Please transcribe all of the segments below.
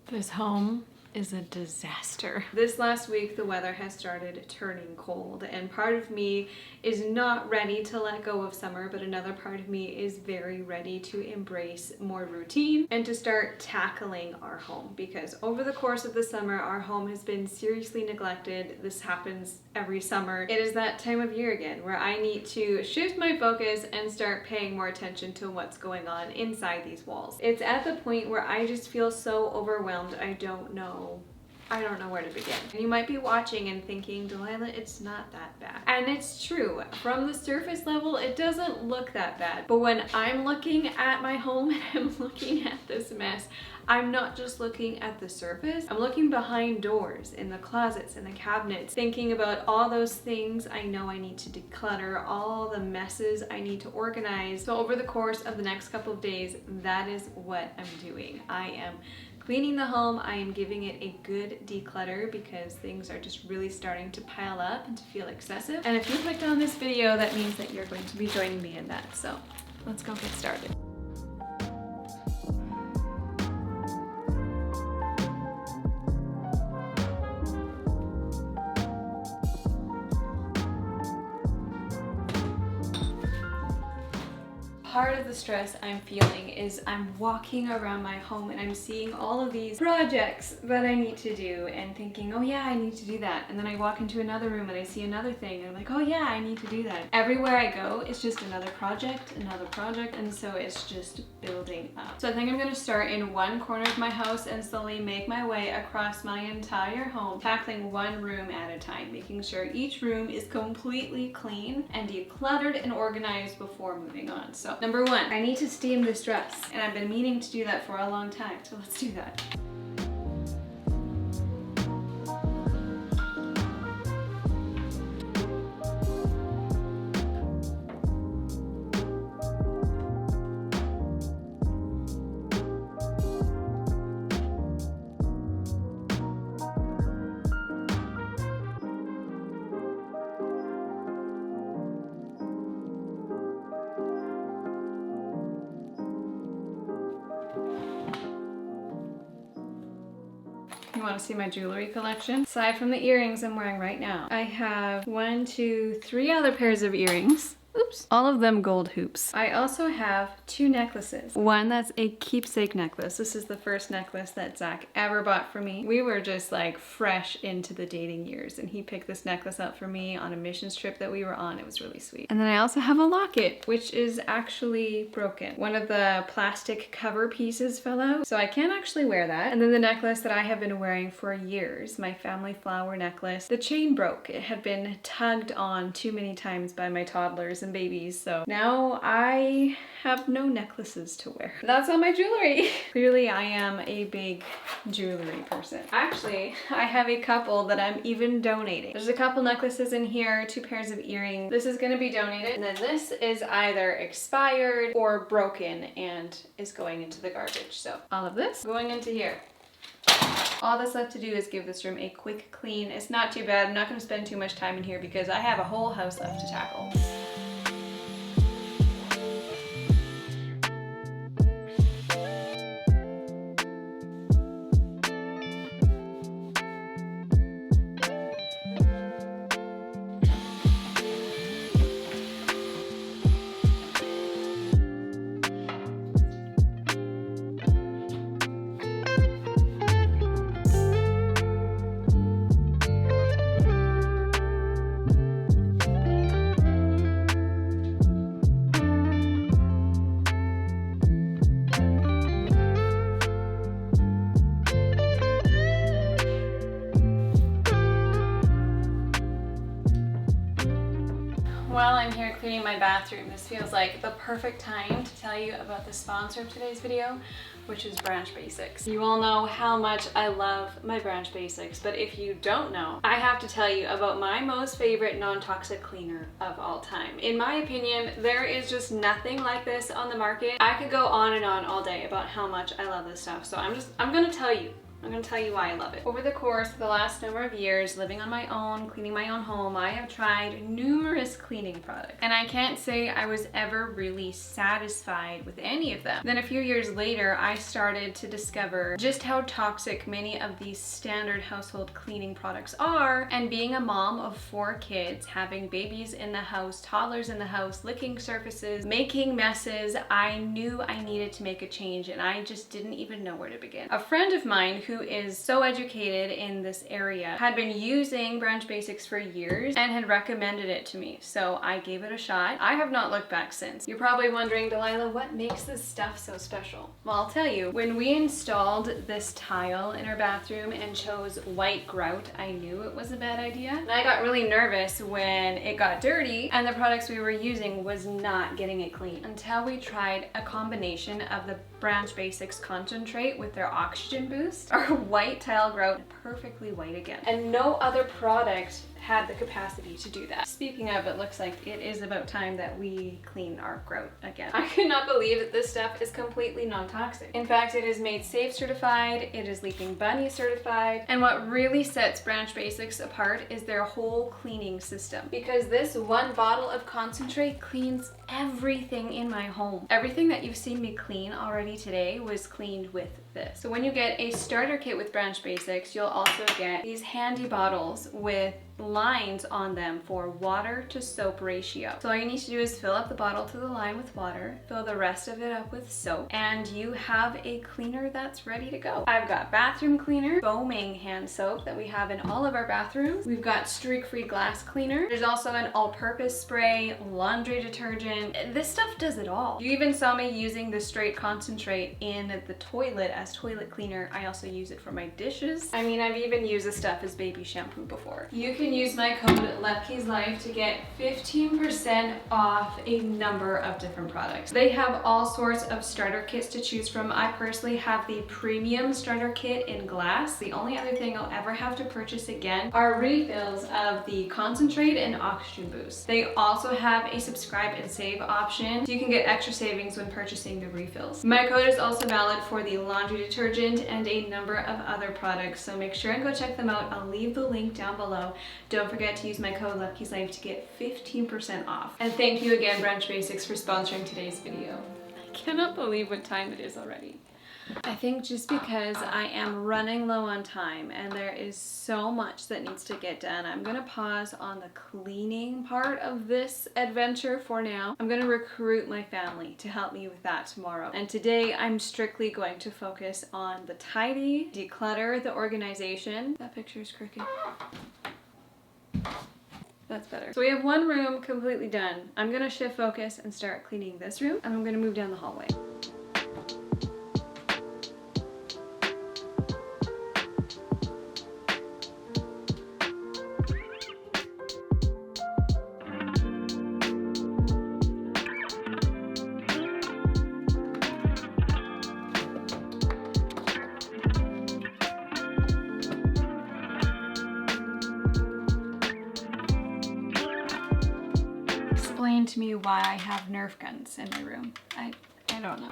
This home is a disaster. This last week, the weather has started turning cold, and part of me is not ready to let go of summer, but another part of me is very ready to embrace more routine and to start tackling our home, because over the course of the summer, our home has been seriously neglected. This happens every summer. It is that time of year again where I need to shift my focus and start paying more attention to what's going on inside these walls. It's at the point where I just feel so overwhelmed. I don't know where to begin. And you might be watching and thinking, Delilah, it's not that bad. And it's true. From the surface level, it doesn't look that bad. But when I'm looking at my home and I'm looking at this mess, I'm not just looking at the surface. I'm looking behind doors, in the closets, in the cabinets, thinking about all those things I know I need to declutter, all the messes I need to organize. So over the course of the next couple of days, that is what I'm doing. I am cleaning the home. I am giving it a good declutter because things are just really starting to pile up and to feel excessive. And if you clicked on this video, that means that you're going to be joining me in that. So let's go get started. Part of the stress I'm feeling is I'm walking around my home and I'm seeing all of these projects that I need to do and thinking, oh yeah, I need to do that. And then I walk into another room and I see another thing and I'm like, oh yeah, I need to do that. Everywhere I go, it's just another project, and so it's just building up. So I think I'm gonna start in one corner of my house and slowly make my way across my entire home, tackling one room at a time, making sure each room is completely clean and decluttered and organized before moving on. So number one, I need to steam this dress, and I've been meaning to do that for a long time, so let's do that. You want to see my jewelry collection? Aside from the earrings I'm wearing right now, I have 3 other pairs of earrings. Oops. All of them gold hoops. I also have 2 necklaces. One that's a keepsake necklace. This is the first necklace that Zach ever bought for me. We were just like fresh into the dating years and he picked this necklace up for me on a missions trip that we were on. It was really sweet. And then I also have a locket, which is actually broken. One of the plastic cover pieces fell out, so I can't actually wear that. And then the necklace that I have been wearing for years, my family flower necklace, the chain broke. It had been tugged on too many times by my toddlers and babies, so now I have no necklaces to wear. That's all my jewelry. Clearly I am a big jewelry person. Actually, I have a couple that I'm even donating. There's a couple necklaces in here, 2 pairs of earrings. This is gonna be donated, and then this is either expired or broken and is going into the garbage. So all of this going into here. All that's left to do is give this room a quick clean. It's not too bad. I'm not gonna spend too much time in here because I have a whole house left to tackle. While I'm here cleaning my bathroom, this feels like the perfect time to tell you about the sponsor of today's video, which is Branch Basics. You all know how much I love my Branch Basics, but if you don't know, I have to tell you about my most favorite non-toxic cleaner of all time. In my opinion, there is just nothing like this on the market. I could go on and on all day about how much I love this stuff, so I'm gonna tell you I'm gonna tell you why I love it. Over the course of the last number of years, living on my own, cleaning my own home, I have tried numerous cleaning products. And I can't say I was ever really satisfied with any of them. Then a few years later, I started to discover just how toxic many of these standard household cleaning products are. And being a mom of 4 kids, having babies in the house, toddlers in the house, licking surfaces, making messes, I knew I needed to make a change, and I just didn't even know where to begin. A friend of mine who is so educated in this area had been using Branch Basics for years and had recommended it to me, so I gave it a shot. I have not looked back since. You're probably wondering, Delilah, what makes this stuff so special? Well, I'll tell you. When we installed this tile in our bathroom and chose white grout, I knew it was a bad idea. And I got really nervous when it got dirty and the products we were using was not getting it clean, until we tried a combination of the Branch Basics concentrate with their oxygen boost. Our white tile grout perfectly white again. And no other product had the capacity to do that. Speaking of, it looks like it is about time that we clean our grout again. I could not believe that this stuff is completely non-toxic. In fact, it is Made Safe certified, it is Leaping Bunny certified, and what really sets Branch Basics apart is their whole cleaning system. Because this one bottle of concentrate cleans everything in my home. Everything that you've seen me clean already today was cleaned with this. So when you get a starter kit with Branch Basics, you'll also get these handy bottles with lines on them for water to soap ratio. So all you need to do is fill up the bottle to the line with water, fill the rest of it up with soap, and you have a cleaner that's ready to go. I've got bathroom cleaner, foaming hand soap that we have in all of our bathrooms. We've got streak-free glass cleaner. There's also an all-purpose spray, laundry detergent. This stuff does it all. You even saw me using the straight concentrate in the toilet as toilet cleaner. I also use it for my dishes. I mean, I've even used this stuff as baby shampoo before. You can use my code LEPKEY'sLife to get 15% off a number of different products. They have all sorts of starter kits to choose from. I personally have the premium starter kit in glass. The only other thing I'll ever have to purchase again are refills of the concentrate and oxygen boost. They also have a subscribe and save option, so you can get extra savings when purchasing the refills. My code is also valid for the laundry detergent and a number of other products, so make sure and go check them out. I'll leave the link down below. Don't forget to use my code LEPKEY'sLife to get 15% off. And thank you again, Branch Basics, for sponsoring today's video. I cannot believe what time it is already. I think just because I am running low on time and there is so much that needs to get done, I'm gonna pause on the cleaning part of this adventure for now. I'm gonna recruit my family to help me with that tomorrow. And today I'm strictly going to focus on the tidy, declutter, the organization. That picture is crooked. That's better. So we have one room completely done. I'm gonna shift focus and start cleaning this room, and I'm gonna move down the hallway. Explain to me why I have Nerf guns in my room. I don't know.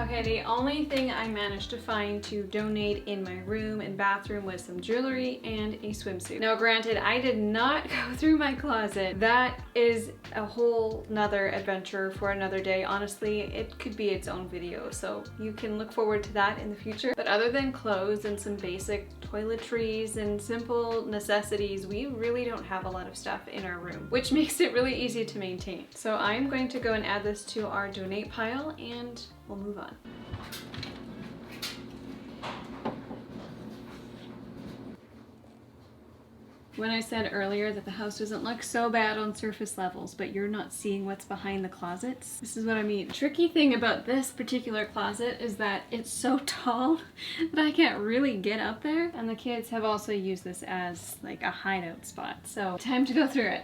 Okay, the only thing I managed to find to donate in my room and bathroom was some jewelry and a swimsuit. Now granted, I did not go through my closet. That is a whole nother adventure for another day. Honestly, it could be its own video, so you can look forward to that in the future. But other than clothes and some basic toiletries and simple necessities, we really don't have a lot of stuff in our room, which makes it really easy to maintain. So I'm going to go and add this to our donate pile and we'll move on. When I said earlier that the house doesn't look so bad on surface levels, but you're not seeing what's behind the closets, this is what I mean. The tricky thing about this particular closet is that it's so tall that I can't really get up there, and the kids have also used this as like a hideout spot. So time to go through it.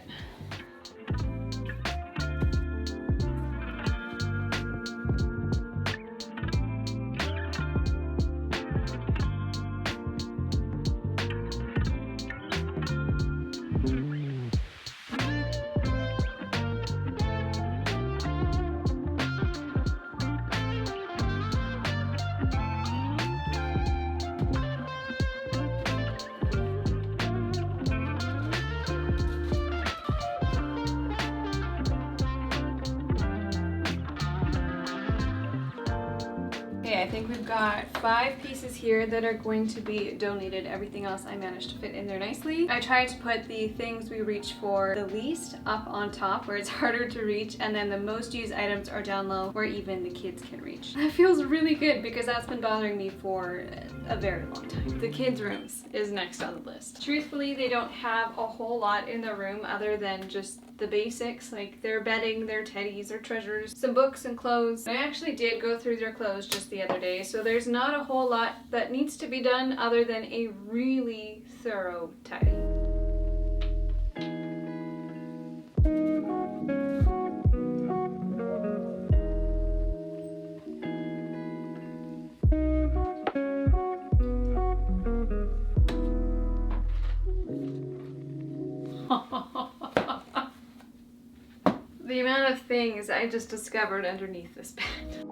Okay, I think we've got 5 pieces here that are going to be donated. Everything else I managed to fit in there nicely. I tried to put the things we reach for the least up on top where it's harder to reach, and then the most used items are down low where even the kids can reach. That feels really good because that's been bothering me for a very long time. The kids' rooms is next on the list. Truthfully, they don't have a whole lot in their room other than just the basics, like their bedding, their teddies, their treasures, some books and clothes. I actually did go through their clothes just the other day, so there's not a whole lot that needs to be done other than a really thorough tidy. The amount of things I just discovered underneath this bed.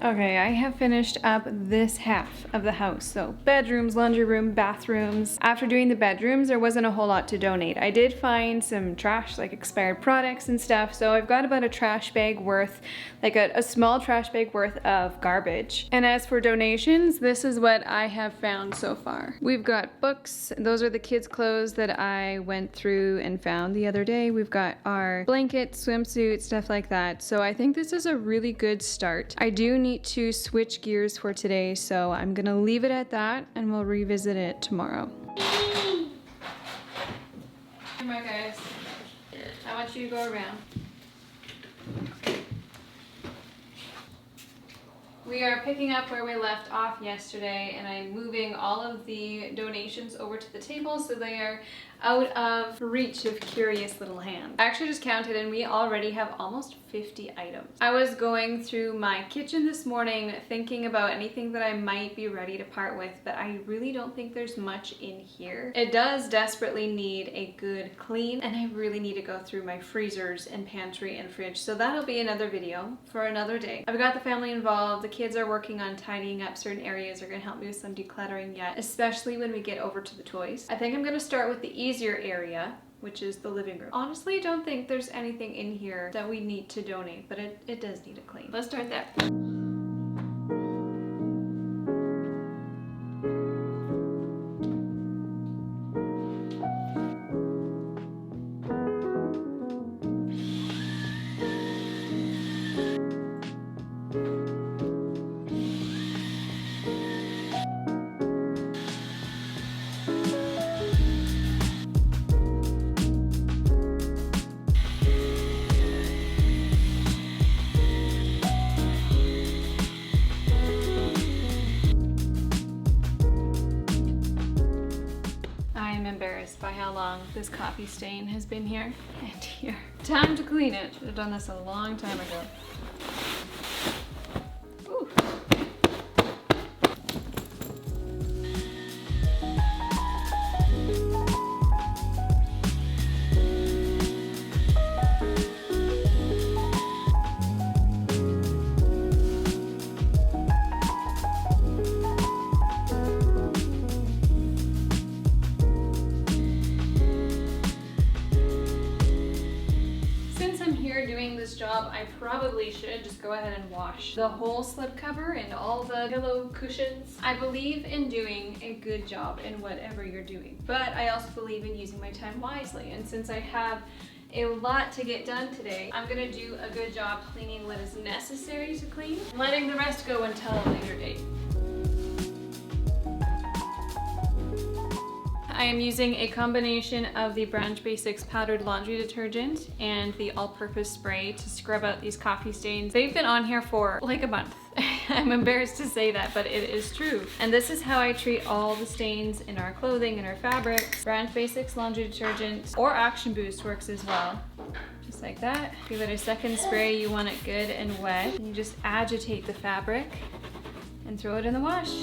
Okay, I have finished up this half of the house. So bedrooms, laundry room, bathrooms. After doing the bedrooms, there wasn't a whole lot to donate. I did find some trash, like expired products and stuff. So I've got about a trash bag worth, like a small trash bag worth of garbage. And as for donations, this is what I have found so far. We've got books. Those are the kids' clothes that I went through and found the other day. We've got our blankets, swimsuits, stuff like that. So I think this is a really good start. I do need to switch gears for today, so I'm gonna leave it at that and we'll revisit it tomorrow. Come on, guys. I want you to go around. We are picking up where we left off yesterday, and I'm moving all of the donations over to the table so they are out of reach of curious little hands. I actually just counted and we already have almost 50 items. I was going through my kitchen this morning thinking about anything that I might be ready to part with, but I really don't think there's much in here. It does desperately need a good clean, and I really need to go through my freezers and pantry and fridge, so that'll be another video for another day. I've got the family involved. The kids are working on tidying up certain areas. They're gonna help me with some decluttering yet, especially when we get over to the toys. I think I'm gonna start with the easier area, which is the living room. Honestly, I don't think there's anything in here that we need to donate, but it does need a clean. Let's start there. Embarrassed by how long this coffee stain has been here and here. Time to clean it. Should have done this a long time ago. Ooh. job, I probably should just go ahead and wash the whole slipcover and all the pillow cushions. I believe in doing a good job in whatever you're doing, but I also believe in using my time wisely. And since I have a lot to get done today, I'm gonna do a good job cleaning what is necessary to clean, letting the rest go until a later date. I am using a combination of the Branch Basics powdered laundry detergent and the all-purpose spray to scrub out these coffee stains. They've been on here for like a month. I'm embarrassed to say that, but it is true. And this is how I treat all the stains in our clothing and our fabrics. Branch Basics laundry detergent or Action Boost works as well. Just like that. Give it a second spray. You want it good and wet. And you just agitate the fabric and throw it in the wash.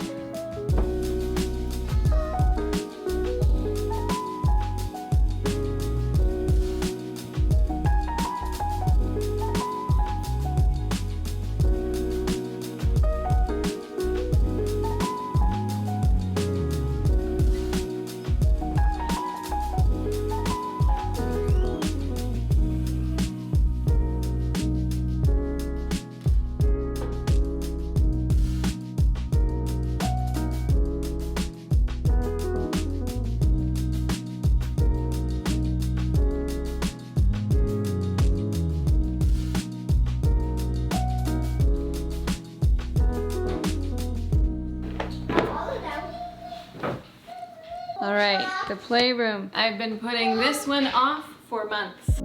All right, the playroom. I've been putting this one off for months.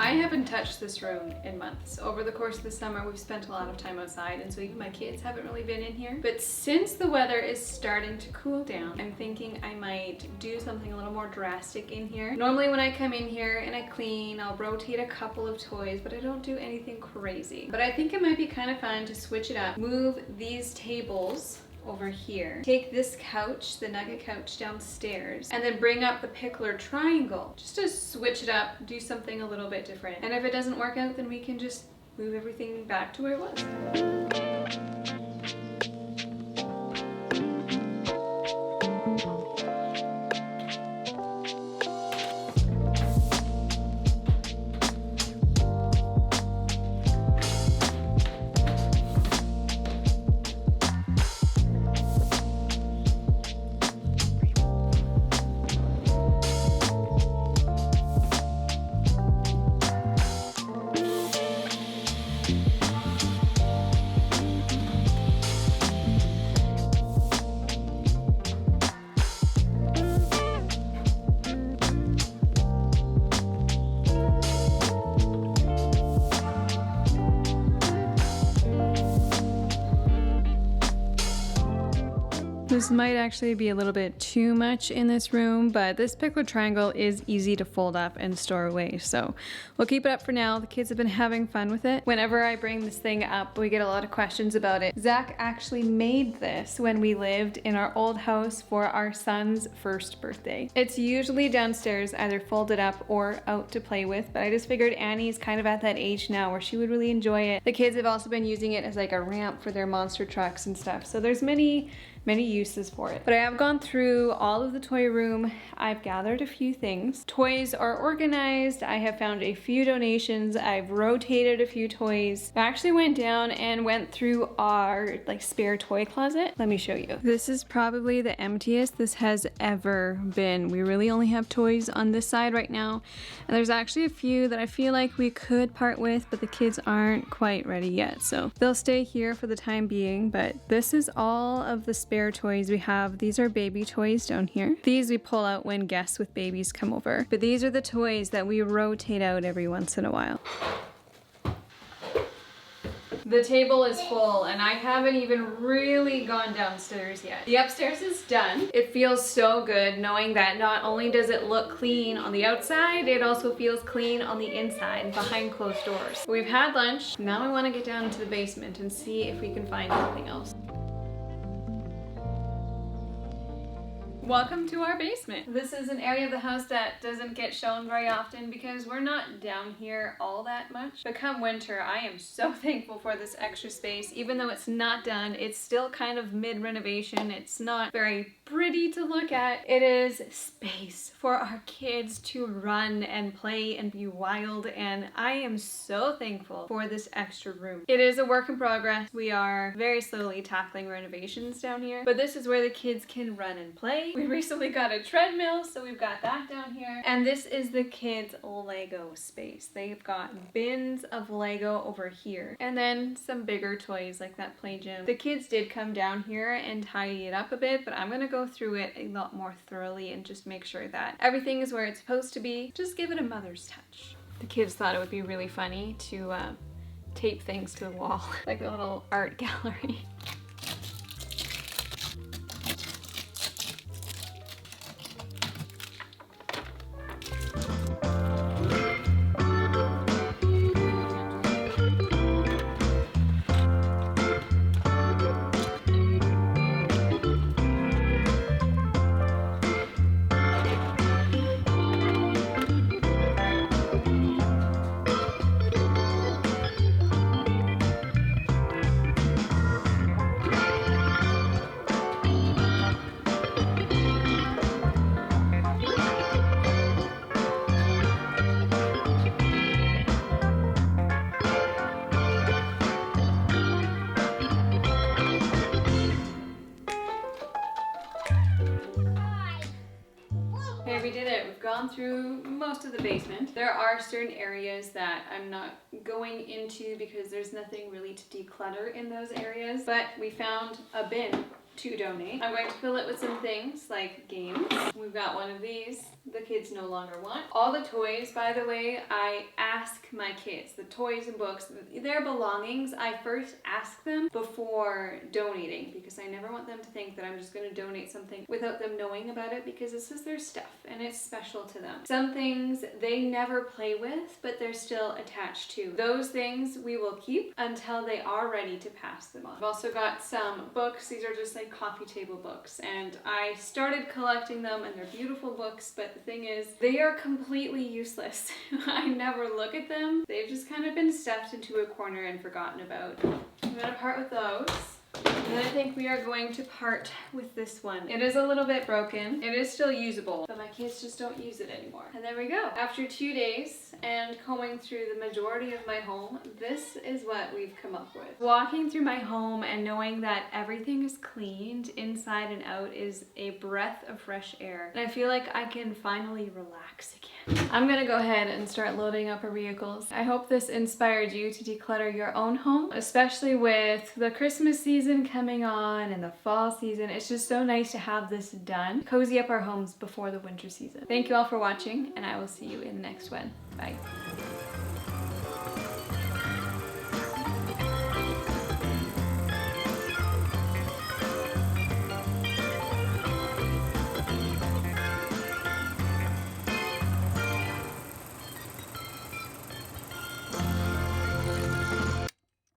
I haven't touched this room in months. Over the course of the summer, we've spent a lot of time outside, and so even my kids haven't really been in here. But since the weather is starting to cool down, I'm thinking I might do something a little more drastic in here. Normally when I come in here and I clean, I'll rotate a couple of toys, but I don't do anything crazy. But I think it might be kind of fun to switch it up. Move these tables over here. Take this couch, the nugget couch downstairs, and then bring up the pickler triangle. Just to switch it up, do something a little bit different. And if it doesn't work out, then we can just move everything back to where it was. This might actually be a little bit too much in this room, but this pickler triangle is easy to fold up and store away, so we'll keep it up for now. The kids have been having fun with it. Whenever I bring this thing up, we get a lot of questions about it. Zach actually made this when we lived in our old house for our son's first birthday. It's usually downstairs, either folded up or out to play with, but I just figured Annie's kind of at that age now where she would really enjoy it. The kids have also been using it as like a ramp for their monster trucks and stuff, so there's many uses for it. But I have gone through all of the toy room. I've gathered a few things. Toys are organized. I have found a few donations. I've rotated a few toys. I actually went down and went through our like spare toy closet. Let me show you. This is probably the emptiest this has ever been. We really only have toys on this side right now. And there's actually a few that I feel like we could part with, but the kids aren't quite ready yet. So they'll stay here for the time being, but this is all of the spare toys we have. These are baby toys down here. These we pull out when guests with babies come over. But these are the toys that we rotate out every once in a while. The table is full and I haven't even really gone downstairs yet. The upstairs is done. It feels so good knowing that not only does it look clean on the outside, it also feels clean on the inside behind closed doors. We've had lunch. Now I want to get down into the basement and see if we can find something else. Welcome to our basement. This is an area of the house that doesn't get shown very often because we're not down here all that much. But come winter, I am so thankful for this extra space. Even though it's not done, it's still kind of mid-renovation. It's not very pretty to look at. It is space for our kids to run and play and be wild, and I am so thankful for this extra room. It is a work in progress. We are very slowly tackling renovations down here, but this is where the kids can run and play. We recently got a treadmill, so we've got that down here. And this is the kids' Lego space. They've got bins of Lego over here, and then some bigger toys like that play gym. The kids did come down here and tidy it up a bit, but I'm gonna go through it a lot more thoroughly and just make sure that everything is where it's supposed to be. Just give it a mother's touch. The kids thought it would be really funny to tape things to the wall, like a little art gallery. Okay, we did it. We've gone through most of the basement. There are certain areas that I'm not going into because there's nothing really to declutter in those areas, but we found a bin to donate. I'm going to fill it with some things like games. We've got one of these the kids no longer want. All the toys, by the way, I ask my kids, the toys and books, their belongings, I first ask them before donating because I never want them to think that I'm just going to donate something without them knowing about it, because this is their stuff and it's special to them. Some things they never play with, but they're still attached to. Those things we will keep until they are ready to pass them on. I've also got some books. These are just like coffee table books, and I started collecting them, and they're beautiful books, but the thing is, they are completely useless. I never look at them. They've just kind of been stuffed into a corner and forgotten about. I'm gonna part with those. And then I think we are going to part with this one. It is a little bit broken. It is still usable, but my kids just don't use it anymore. And there we go. After 2 days and combing through the majority of my home, this is what we've come up with. Walking through my home and knowing that everything is cleaned inside and out is a breath of fresh air. And I feel like I can finally relax again. I'm gonna go ahead and start loading up our vehicles. I hope this inspired you to declutter your own home, especially with the Christmas season coming on and the fall season. It's just so nice to have this done. Cozy up our homes before the winter season. Thank you all for watching, and I will see you in the next one. Bye.